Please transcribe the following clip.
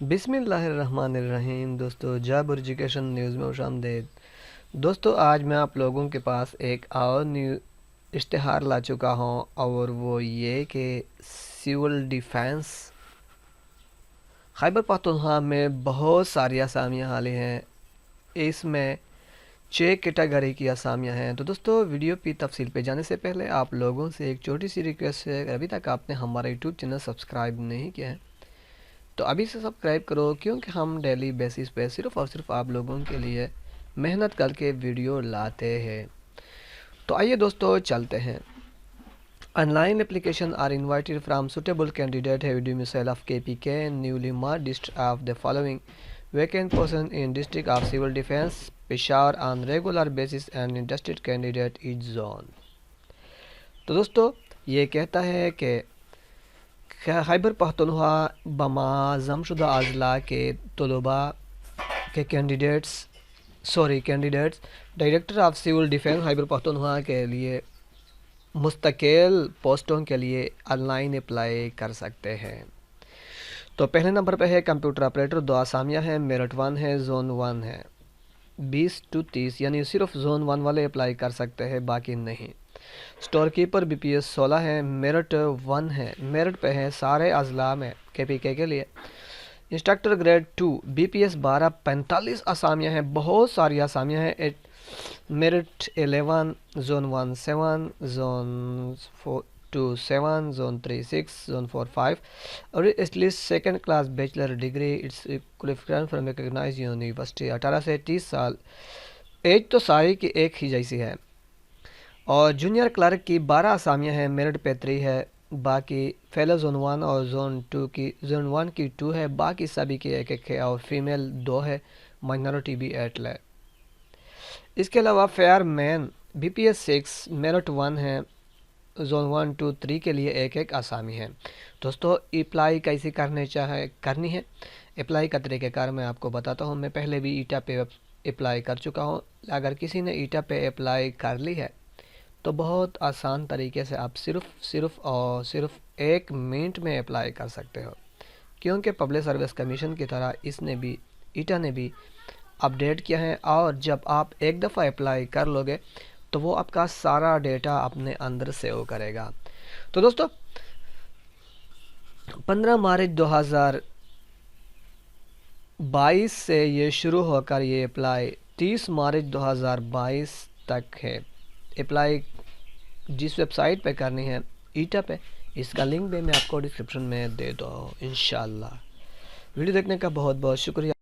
बिस्मिल्लाहिर्रहमानिर्रहीम। दोस्तों, जाब एजुकेशन न्यूज़ में खुशामदीद। दोस्तों, आज मैं आप लोगों के पास एक और न्यू इश्तिहार ला चुका हूँ और वो ये कि सिविल डिफेंस खैबर पख्तूनख्वा में बहुत सारी असामियाँ हाली हैं। इसमें 6 कैटेगरी की असामियाँ हैं। तो दोस्तों, वीडियो की तफसील पे जाने से पहले आप लोगों से एक छोटी सी रिक्वेस्ट है, अभी तक आपने हमारा यूट्यूब चैनल सब्सक्राइब नहीं किया है तो अभी से सब्सक्राइब करो, क्योंकि हम डेली बेसिस पे सिर्फ़ और सिर्फ आप लोगों के लिए मेहनत करके वीडियो लाते हैं। तो आइए दोस्तों, चलते हैं। Online application are invited from suitable candidate have domicile of KPK newly marked list of the following vacant position in district of civil defence Peshawar on regular basis and interested candidate is join. तो दोस्तों, ये कहता है कि खैबर पख्तूनख्वा बमा जमशुदा अजला के तलबा के candidates director of civil defence Khyber Pakhtunkhwa के लिए मुस्तकिल पोस्टों के लिए ऑनलाइन अप्लाई कर सकते हैं। तो पहले नंबर पे है कंप्यूटर ऑपरेटर, 2 आसामियाँ हैं, मेरिट 1 है, जोन 1 है। 20 to 30 यानी सिर्फ जोन 1 वाले अप्लाई कर सकते हैं, बाकी नहीं। स्टोर कीपर बीपीएस 16 है, मेरिट 1 है, मेरिट पे है सारे अजला में केपीके के लिए। इंस्ट्रक्टर ग्रेड 2 बीपीएस 12, 45 आसामियाँ हैं, बहुत सारी आसामियाँ हैं। Merit 11, zone 1 7, zone 2 7, zone 3 6, zone 4 5 और at least second class bachelor degree its qualification from recognised university. 18 से 30 साल एज तो सारी की एक ही जैसी है। और जूनियर क्लर्क की 12 आसामियाँ हैं, मेरिट पे 3 है, बाकी फेलो जोन 1 और जोन 1 की 2 है, बाकी सभी की एक एक है और फीमेल 2 है, माइनॉरिटी भी 8 है। इसके अलावा फेयर मैन बीपीएस 6 मेरिट 1 है, जोन 1 2 3 के लिए एक एक आसामी है। दोस्तों, अप्लाई कैसे करनी है अप्लाई का तरीक़ाकार मैं आपको बताता हूँ। मैं पहले भी ईटा पे अप्लाई कर चुका हूँ। अगर किसी ने ईटा पे अप्लाई कर ली है तो बहुत आसान तरीके से आप सिर्फ 1 मिनट में अप्लाई कर सकते हो, क्योंकि पब्लिक सर्विस कमीशन की तरह ईटा ने भी अपडेट किया है। और जब आप एक दफ़ा अप्लाई कर लोगे तो वो आपका सारा डेटा अपने अंदर सेव करेगा। तो दोस्तों, 15 मार्च 2022 से ये शुरू होकर ये अप्लाई 30 मार्च 2022 तक है। अप्लाई जिस वेबसाइट पे करनी है ईटा पे, इसका लिंक भी मैं आपको डिस्क्रिप्शन में दे दूँ इंशाल्लाह। वीडियो देखने का बहुत बहुत शुक्रिया।